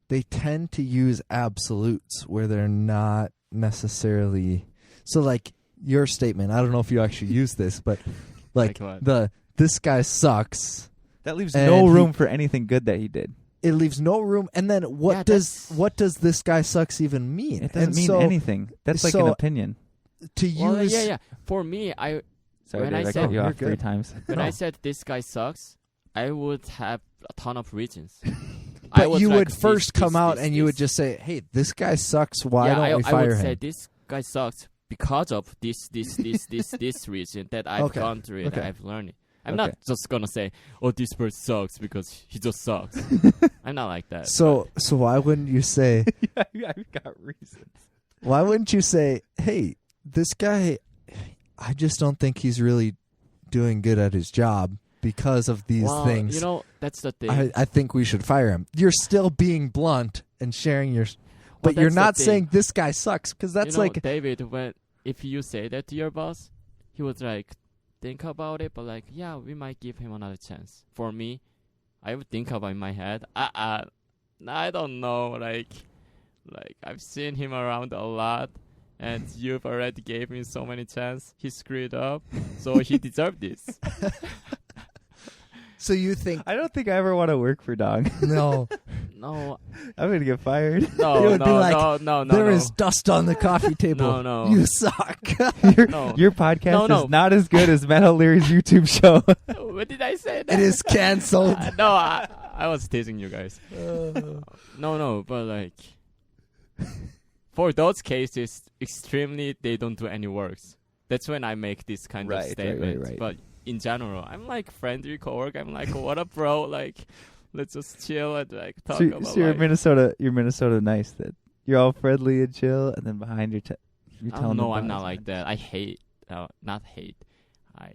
they tend to use absolutes where they're not necessarily. So, like your statement, I don't know if you actually use this, but like this guy sucks. That leaves no room for anything good that he did. It leaves no room. And then what does this guy sucks even mean? It doesn't mean anything. That's like an opinion. To use, For me, Sorry, when Dave, I I said cut you off 3 times. When I said this guy sucks, I would have a ton of reasons. But you would first come out and you would just say, "Hey, this guy sucks. Why don't we fire him?" I would say this guy sucks because of this reason that I've gone through it. I've learned it. I'm not just gonna say, "Oh, this person sucks" because he just sucks. I'm not like that. So why wouldn't you say? I've got reasons. Why wouldn't you say, "Hey, this guy, I just don't think he's really doing good at his job because of these things." That's the thing. I think we should fire him. You're still being blunt and sharing your, but you're not saying this guy sucks, because that's like David. If you say that to your boss, he would think about it, but we might give him another chance. For me, I would think about in my head. I don't know. Like I've seen him around a lot. And you've already gave him so many chances. He screwed up, so he deserved this. So you think? I don't think I ever want to work for Dong. No. I'm gonna get fired. No. There is dust on the coffee table. No. You suck. Your podcast is not as good as Matt O'Leary's YouTube show. What did I say? That? It is canceled. No, I was teasing you guys. No, but for those cases, extremely, they don't do any works. That's when I make this kind of statement. Right. But in general, I'm friendly coworker. I'm what up, bro? Let's just chill and talk about. So you're Minnesota nice. That you're all friendly and chill, and then behind you're telling. No, I'm not like that. I hate, not hate. I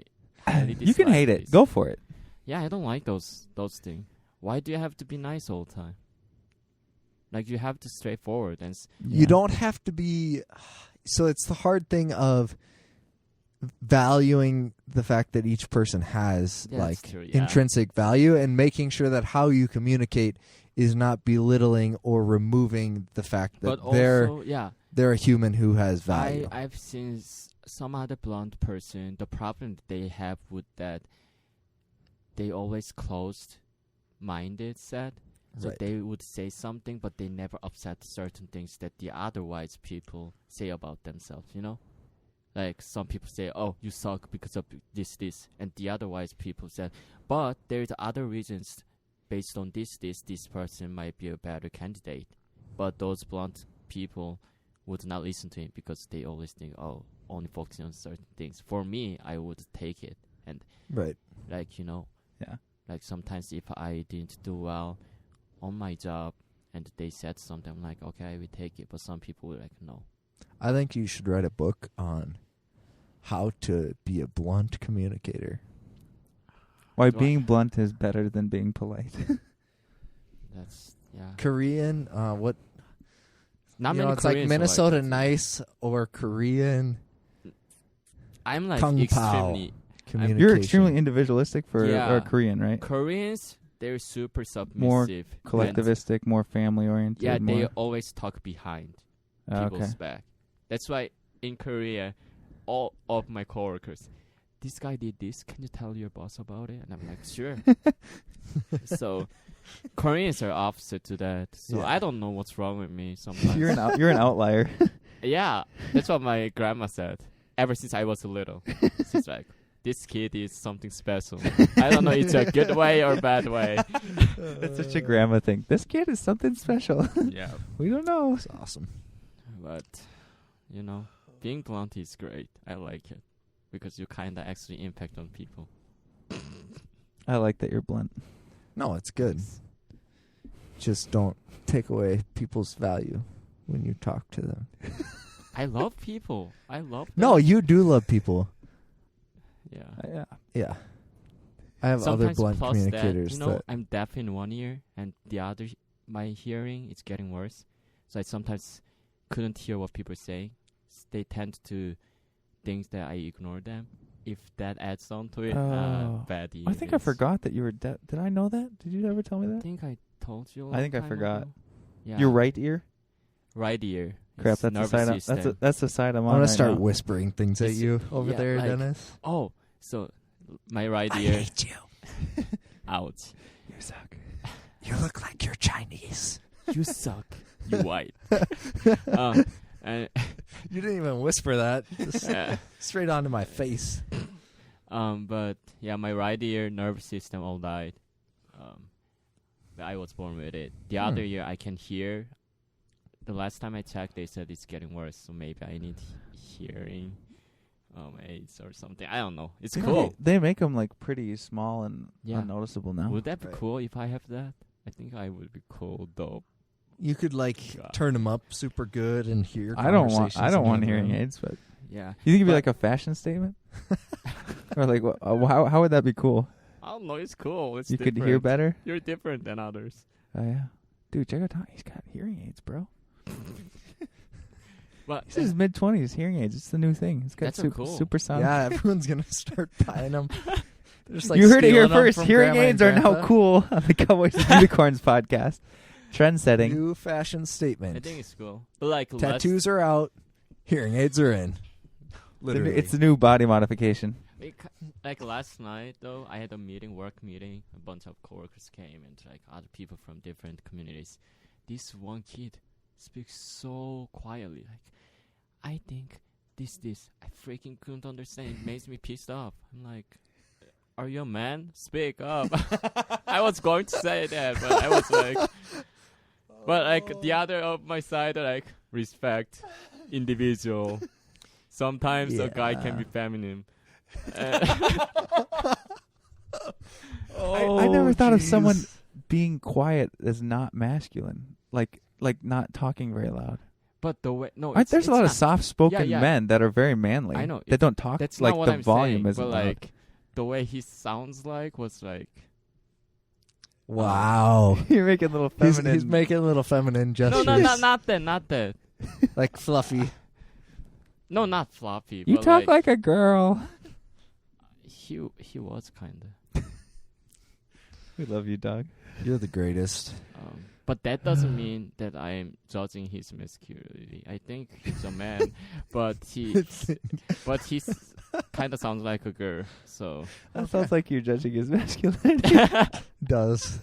highly you can hate it. Go for it. Yeah, I don't like those things. Why do you have to be nice all the time? You have to straightforward and you don't have to be. So it's the hard thing of valuing the fact that each person has intrinsic value, and making sure that how you communicate is not belittling or removing the fact that they're a human who has value. I've seen some other blunt person. The problem they have with that, they always closed-minded set. So they would say something, but they never upset certain things that the otherwise people say about themselves, some people say, "Oh, you suck because of this," and the otherwise people said, "But there's other reasons based on this person might be a better candidate." But those blunt people would not listen to him because they always think, "Oh, only focusing on certain things." For me, I would take it, and sometimes if I didn't do well on my job and they said something, I'm like, okay, I will take it. But some people were like, no. I think you should write a book on how to be a blunt communicator. Why being blunt is better than being polite. That's Korean, what? Not many it's Koreans like Minnesota nice or Korean. I'm Kung extremely. Pao. You're extremely individualistic for Korean, right? Koreans, they're super submissive. collectivistic, more family oriented. Yeah, they more... always talk behind okay. people's back. That's why in Korea, all of my coworkers, this guy did this. Can you tell your boss about it? And I'm like, sure. So Koreans are opposite to that. So I don't know what's wrong with me sometimes. You're an outlier. Yeah, that's what my grandma said. Ever since I was little, she's like, "This kid is something special." I don't know, it's a good way or bad way. That's such a grandma thing. This kid is something special. Yeah, we don't know. It's awesome. but you know, being blunt is great. I like it because you kind of actually impact on people. I like that you're blunt. No, it's good. Just don't take away people's value when you talk to them. I love people. I love them. No, you do love people. Yeah. Yeah. Yeah. I have Sometimes other blunt plus communicators that, you know, that I'm deaf in one ear and the other, my hearing is getting worse. So I sometimes couldn't hear what people say. They tend to think that I ignore them. If that adds on to it, bad. I think I forgot that you were deaf. Did I know that? Did you ever tell me I that? think I told you. I think I forgot. Yeah. Your right ear? Right ear. Crap, It's that's the nervous side. system. That's the side I'm on. I'm gonna right start now. whispering things at It's- you over yeah, there, like- Dennis. Oh, so my right I ear. hate you. Ouch. You suck. You look like you're Chinese. You suck. You white. And You didn't even whisper that. Just straight onto my face. but yeah, my right ear nervous system all died. I was born with it. The other ear I can hear. The last time I checked, they said it's getting worse, so maybe I need hearing aids or something. I don't know. It's cool. They make them like pretty small and Yeah. unnoticeable now. Would that be Right. cool if I have that? I think I would be cool, though. You could God. turn them up super good and hear. I don't want conversations in the hearing room. aids, but Yeah. you think it'd be But- like a fashion statement, or like how would that be cool? I don't know. It's cool. It's You different. could hear better. You're different than others. Oh yeah, dude, check out Tom. He's got hearing aids, bro. But He's in his mid-20s. Hearing aids. It's the new thing. It's got That's so super, cool. super sound. Yeah, everyone's gonna start buying them. Just, you heard it here stealing 'em first. from Hearing Grandma aids and are now Grandpa. cool on the Cowboys and Unicorns podcast. Trend setting. New fashion I statement. think it's cool. But like Tattoos are out. Hearing aids are in. Literally. It's a new body modification. Like last night though, I had a work meeting. A bunch of coworkers came and like other people from different communities. This one kid speaks so quietly. Like, I think this. I freaking couldn't understand. It makes me pissed off. I'm like, are you a man? Speak up. I was going to say that, but I was like, but like the other of my side, like respect, individual. Sometimes a guy can be feminine. I never thought of someone being quiet as not masculine. Like not talking very loud. But the way There's a lot of not- soft-spoken Yeah. men that are very manly. I know, That don't talk. That's like not what the I'm volume saying, isn't but loud. like the way he sounds like was like Wow. You're making little He's feminine. making little feminine gestures. no, not that. Like fluffy. No, not floppy. You but talk like a girl. he was kind of. We love you, dog. You're the greatest. But that doesn't mean that I am judging his masculinity. I think he's a man, but he's kind of sounds like a girl. So That sounds like you're judging his masculinity. Does.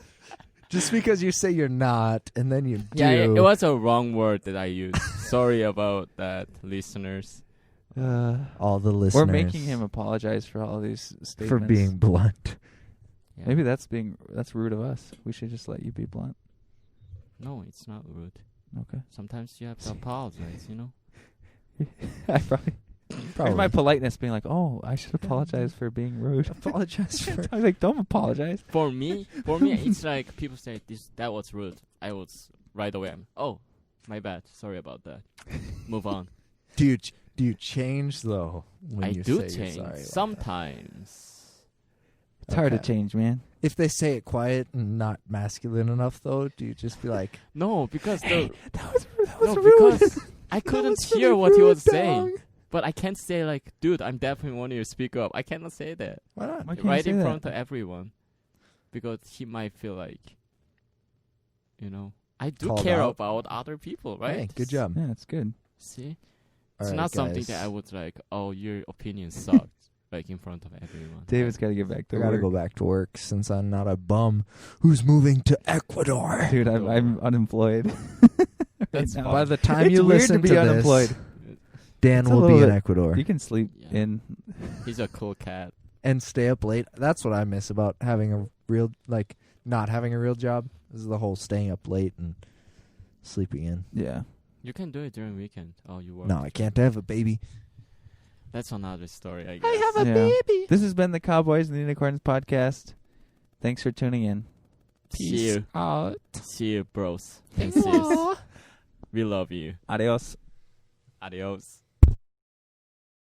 Just because you say you're not, and then you do. yeah, it was a wrong word that I used. Sorry about that, listeners. all the listeners. We're making him apologize for all of these statements. for being blunt. Yeah. Maybe that's rude of us. We should just let you be blunt. No, it's not rude. Okay. Sometimes you have to apologize. You know. I probably. Here's my politeness being like, oh, I should apologize for being rude. Apologize for. I was like, don't apologize. For me, it's like people say that was rude. I was right away. Oh, my bad. Sorry about that. Move on. Do you change though? When I you do say you're change sorry about that? sometimes. It's hard to Okay. change, man. If they say it quiet and not masculine enough, though, do you just be like, No, because That was no, rude. because I couldn't was hear really what he was rude, saying. dog. But I can't say like, dude, I'm definitely wanting you to speak up. I cannot say that why not? Why can't you right say in that? front of everyone, because he might feel like, I do Called care out. about other people, right? Hey, good job. Yeah, it's good. See, All it's right, not something guys. that I would like. Oh, your opinion sucks, like in front of everyone. David's got to get back to I work. gotta go back to work since I'm not a bum who's moving to Ecuador. Dude, I'm unemployed. That's right now. fine. By the time It's you weird listen to be this, unemployed. Dan It's a will little be in bit- Ecuador You can sleep Yeah. in. He's a cool cat. and stay up late. That's what I miss about having a real, not having a real job. This is the whole staying up late and sleeping in. Yeah. You can do it during weekend. Oh, you work. No, I can't have a baby. That's another story, I guess. I have a Yeah. baby. This has been the Cowboys and the Unicorns podcast. Thanks for tuning in. See you. out. See you, bros and sis. We love you. Adios. Adios.